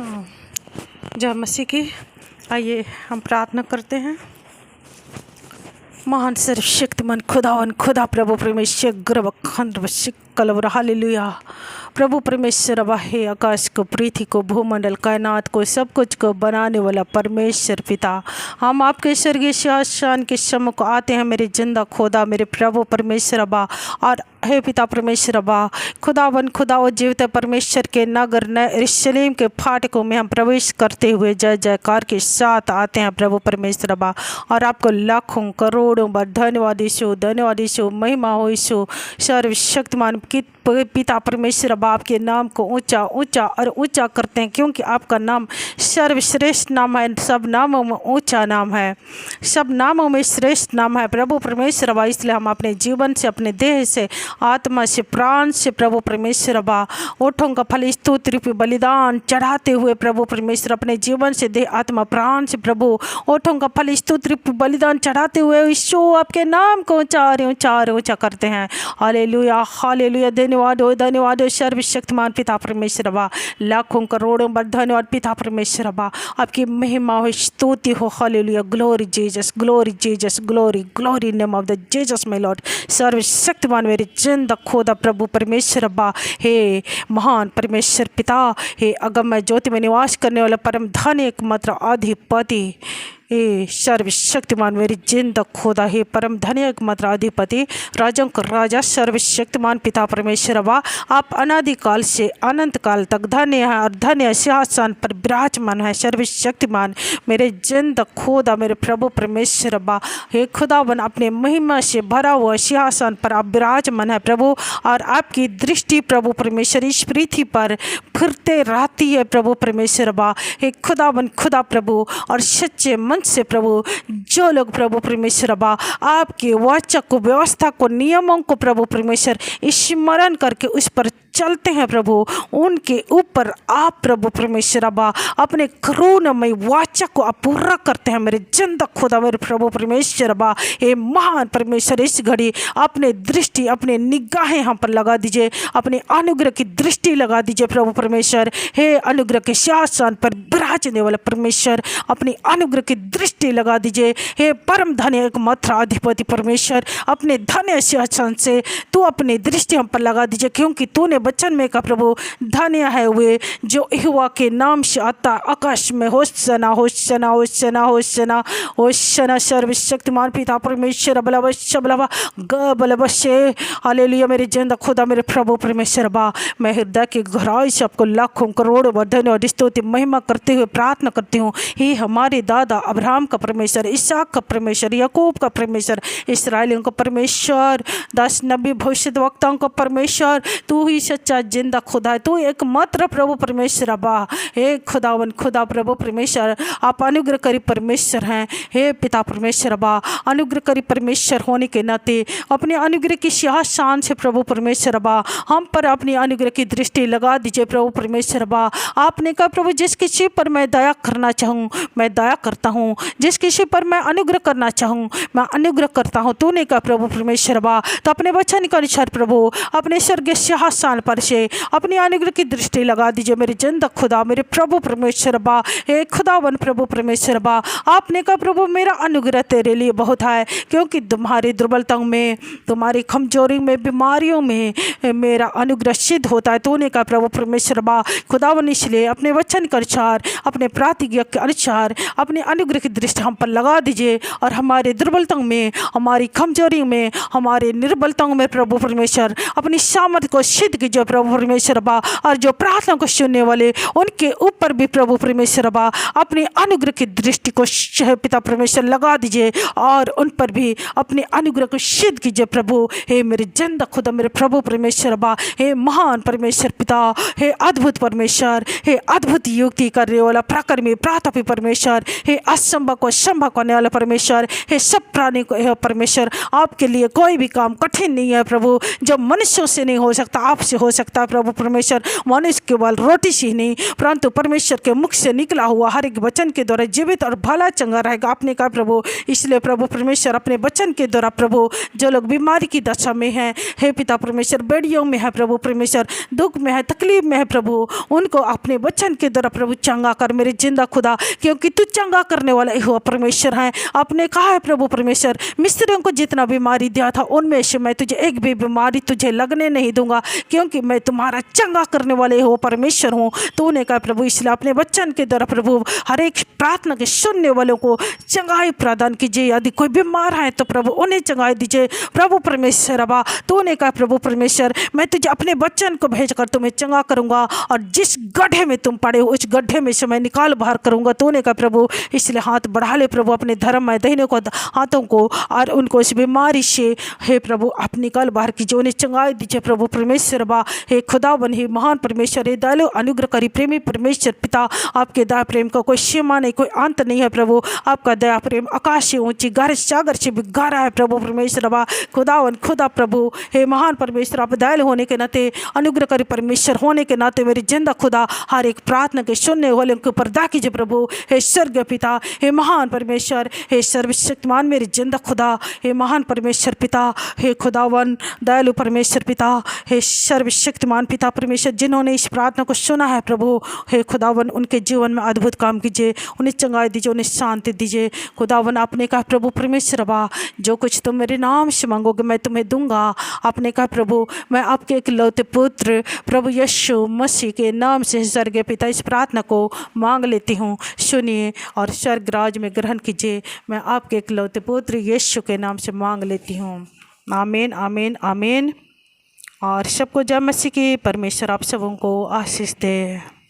हाँ, जय मसीह की। आइए हम प्रार्थना करते हैं। महान सर्वशक्तिमान खुदावन खुदा प्रभु परमेश्वर गर्व खंड कलवर हालेलुया। प्रभु परमेश्वर अबा हे आकाश को, पृथ्वी को, भूमंडल, कायनात को, सब कुछ को बनाने वाला परमेश्वर पिता, हम आपके स्वर्गीय शासन के सम्मुख आते हैं मेरे जिंदा खुदा, मेरे प्रभु परमेश्वर अबा। और हे पिता परमेश्वर अबा, खुदावन खुदा व जीवित परमेश्वर के नगर यरूशलेम के फाटकों में हम प्रवेश करते हुए जय जयकार के साथ आते हैं प्रभु परमेश्वर अबा। और आपको लाखों करोड़ों बार धन्यवाद यीशु, महिमा हो यीशु। सर्वशक्तिमान पिता परमेश्वर अबा, आपके नाम को ऊंचा ऊंचा और ऊंचा करते हैं, क्योंकि आपका नाम सर्वश्रेष्ठ नाम है। सब नामों में ऊंचा नाम है, सब नामों में श्रेष्ठ नाम है प्रभु परमेश्वर अबा। इसलिए हम अपने जीवन से, अपने देह से, आत्मा से, प्राण से प्रभु परमेश्वर अबा ओठों का फल स्तुति रूपी बलिदान चढ़ाते हुए प्रभु परमेश्वर, अपने जीवन से, देह, आत्मा, प्राण से प्रभु ओठों का फल स्तुति रूपी बलिदान चढ़ाते हुए यीशु आपके नाम को ऊंचा करते हैं। Hallelujah hallelujah. धन्यवाद सर्वशक्तिमान पिता परमेश्वर अबा, लाखों करोड़ों बार धन्यवाद पिता परमेश्वर अबा। आपकी महिमा हो, स्तुति हो। Hallelujah. Glory Jesus, glory Jesus, glory glory name of the Jesus my Lord. सर्वशक्तिमान मेरे जिंदा खुदा प्रभु परमेश्वर अबा, हे महान परमेश्वर पिता, हे अगम ज्योति में निवास करने वाला परम धन्य एकमात्र अधिपति, हे सर्वशक्तिमान मेरी जिंदा खुदा, हे परम धन्य एकमात्र अधिपति, राजों का राजा, सर्वशक्तिमान पिता परमेश्वर अबा। आप अनादिकाल से अनंत काल तक धन्य है और धन्य सिंहासन पर विराजमान है। सर्वशक्तिमान मेरे जिंदा खुदा, मेरे प्रभु परमेश्वर अबा, हे खुदावन अपने महिमा से भरा हुआ सिंहासन पर आप विराजमान है प्रभु। और आपकी दृष्टि प्रभु परमेश्वर इस पृथ्वी पर फिरते रहती है प्रभु परमेश्वर अबा। हे खुदावन खुदा प्रभु, और सच्चे मन से प्रभु जो लोग प्रभु परमेश्वर अबा आपके वाचा को, व्यवस्था को, नियमों को प्रभु परमेश्वर स्मरण करके उस पर चलते हैं प्रभु, उनके ऊपर आप प्रभु परमेश्वर अबा अपने करुणामय वाचा को आप पूरा करते हैं मेरे जिंदा खुदा, मेरे प्रभु परमेश्वर अबा। ये महान परमेश्वर इस घड़ी अपने दृष्टि, अपने निगाहें हम पर लगा दीजिए, अपने अनुग्रह की दृष्टि लगा दीजिए प्रभु परमेश्वर। हे अनुग्रह के शासन पर विराजने वाला परमेश्वर, अपनी अनुग्रह की दृष्टि लगा दीजिए। हे परम धन्य एकमात्र अधिपति परमेश्वर, अपने धन्य शासन से तू अपनी दृष्टि हम पर लगा दीजिए, क्योंकि तूने वचन में का प्रभु धन्य है वे जो यहोवा के नाम से आता आकाश में। Hoshana Hoshana Hoshana Hoshana Hoshana. सर्वशक्तिमान पिता परमेश्वर बलबशे। हालेलुया। मेरे जिंदा खुदा, मेरे प्रभु परमेश्वर बा, मैं हृदय की गहराई से आपको लाखों करोड़ों बार धन्यवाद स्तुति महिमा करते हुए प्रार्थना करती हूँ। हे हमारे दादा अब्राहम का परमेश्वर, इसहाक का परमेश्वर, याकूब का परमेश्वर, इस्राएलियों का परमेश्वर, 10 नबी भविष्यद्वक्ताओं का परमेश्वर, तू ही सच्चा जिंदा खुदा है, तू एकमात्र प्रभु परमेश्वर अबा। हे खुदावन खुदा प्रभु परमेश्वर, आप अनुग्रहकारी परमेश्वर हैं। हे पिता परमेश्वर अबा, अनुग्रहकारी परमेश्वर होने के नाते अपने अनुग्रह की सिंहासन से प्रभु परमेश्वर अबा हम पर अपनी अनुग्रह की दृष्टि लगा दीजिए प्रभु परमेश्वर अबा। आपने कहा प्रभु जिस किसी पर मैं दया करना चाहूँ मैं दया करता हूँ, जिस किसी पर मैं अनुग्रह करना चाहूँ मैं अनुग्रह करता हूँ। तूने कहा प्रभु परमेश्वर अबा, तो अपने वचन के अनुसार प्रभु अपने स्वर्गीय सिंहासन पर से अपनी अनुग्रह की दृष्टि लगा दीजिए मेरे जिंदा खुदा, मेरे प्रभु परमेश्वर अबा। हे खुदावन प्रभु परमेश्वर अबा, आपने कहा प्रभु मेरा अनुग्रह तेरे लिए बहुत है, क्योंकि तुम्हारी दुर्बलताओं में, तुम्हारी कमजोरी में, बीमारियों में मेरा अनुग्रह सिद्ध होता है। तूने कहा प्रभु परमेश्वर अबा खुदावन, इसलिए अपने वचन के अनुसार, अपने प्रतिज्ञा के अनुसार अपने अनुग्रह की दृष्टि हम पर लगा दीजिए, और हमारे दुर्बलताओं में, हमारी कमजोरी में, हमारे निर्बलताओं में प्रभु परमेश्वर अपनी सामर्थ्य को सिद्ध कीजिए प्रभु परमेश्वर अबा। और जो प्रार्थना को सुनने वाले उनके ऊपर भी प्रभु परमेश्वर अबा अपनी अनुग्रह की दृष्टि को पिता परमेश्वर लगा दीजिए, और उन पर भी अपने अनुग्रह को सिद्ध कीजिए प्रभु। हे मेरे जिंदा खुदा, मेरे प्रभु परमेश्वर अबा, हे महान परमेश्वर पिता, हे अद्भुत परमेश्वर, हे अद्भुत युक्ति करने वाला प्रकर्मी प्रातपी परमेश्वर, हे असंभव को संभव करने वाला परमेश्वर, हे सब प्राणी को यह परमेश्वर, आपके लिए कोई भी काम कठिन नहीं है प्रभु। जो मनुष्यों से नहीं हो सकता आपसे हो सकता है प्रभु परमेश्वर मनुष्य केवल रोटी से ही नहीं परंतु परमेश्वर के मुख से निकला हुआ हर एक वचन के द्वारा जीवित और भला चंगा रहेगा। आपने कहा प्रभु, इसलिए प्रभु परमेश्वर अपने वचन के द्वारा प्रभु जो लोग बीमारी की दशा में हैं, हे पिता परमेश्वर बेड़ियों में है प्रभु परमेश्वर, दुख में है, तकलीफ में है प्रभु, उनको अपने वचन के द्वारा प्रभु चंगा कर मेरे जिंदा खुदा, क्योंकि तू चंगा करने वाला यहोवा परमेश्वर है। आपने कहा है प्रभु परमेश्वर मिस्रियों को जितना बीमारी दिया था उनमें से मैं तुझे एक भी बीमारी तुझे लगने नहीं दूंगा, क्योंकि मैं तुम्हारा चंगा करने वाले यहोवा परमेश्वर हूँ। तूने कहा प्रभु, इसलिए अपने वचन के द्वारा प्रभु हर एक प्रार्थना के सुनने वालों को चंगाई प्रदान कीजिए। यदि कोई बीमार है तो प्रभु उन्हें चंगाई दीजिए प्रभु परमेश्वर। अबा तूने कहा प्रभु परमेश्वर मैं तुझे अपने वचन को भेजकर तुम्हें चंगा करूंगा और जिस गड्ढे में तुम पड़े हो उस गड्ढे में से मैं निकाल बाहर करूंगा। तूने कहा प्रभु, इसलिए हाथ बढ़ा ले प्रभु अपने धर्म में दहीने को हाथों को और उनको इस बीमारी से हे प्रभु आप निकाल बाहर कीजिए, उन्हें चंगाई दीजिए प्रभु परमेश्वर। अबा हे खुदावन हे महान परमेश्वर, हे दयालु अनुग्रहकारी प्रेमी परमेश्वर पिता, आपके दया प्रेम का कोई सीमा नहीं, कोई अंत नहीं है प्रभु। आपका दया प्रेम आकाश से ऊंची गहरे सागर से भी गहरा है प्रभु परमेश्वर। अबा खुदावन खुदा प्रभु हे महान परमेश्वर, आप दयालु होने के नाते अनुग्रहकारी परमेश्वर होने के नाते मेरी जिंदा खुदा हर एक प्रार्थना के सुनने वाले उनके ऊपर दया कीजिए प्रभु। हे स्वर्गीय पिता, हे महान परमेश्वर, हे सर्वशक्तिमान मेरे जिंदा खुदा, हे महान परमेश्वर पिता, हे खुदावन दयालु परमेश्वर पिता, हे सर्वशक्तिमान पिता परमेश्वर, जिन्होंने इस प्रार्थना को सुना है प्रभु, हे खुदावन उनके जीवन में अद्भुत काम कीजिए, उन्हें चंगाई दीजिए, उन्हें शांति दीजिए। खुदावन आपने कहा प्रभु परमेश्वर अबा जो कुछ तुम मेरे नाम से मांगोगे मैं तुम्हें दूंगा। आपने कहा प्रभु मैं आपके इकलौते पुत्र प्रभु यीशु मसीह के नाम से स्वर्गीय पिता इस प्रार्थना को मांग लेती हूँ, सुनिए और स्वर्ग राज में ग्रहण कीजिए। मैं आपके इकलौते पुत्र यीशु के नाम से मांग लेती हूँ। आमीन आमीन आमीन। और सबको जय मसीह की। परमेश्वर आप सबों को आशीष दे।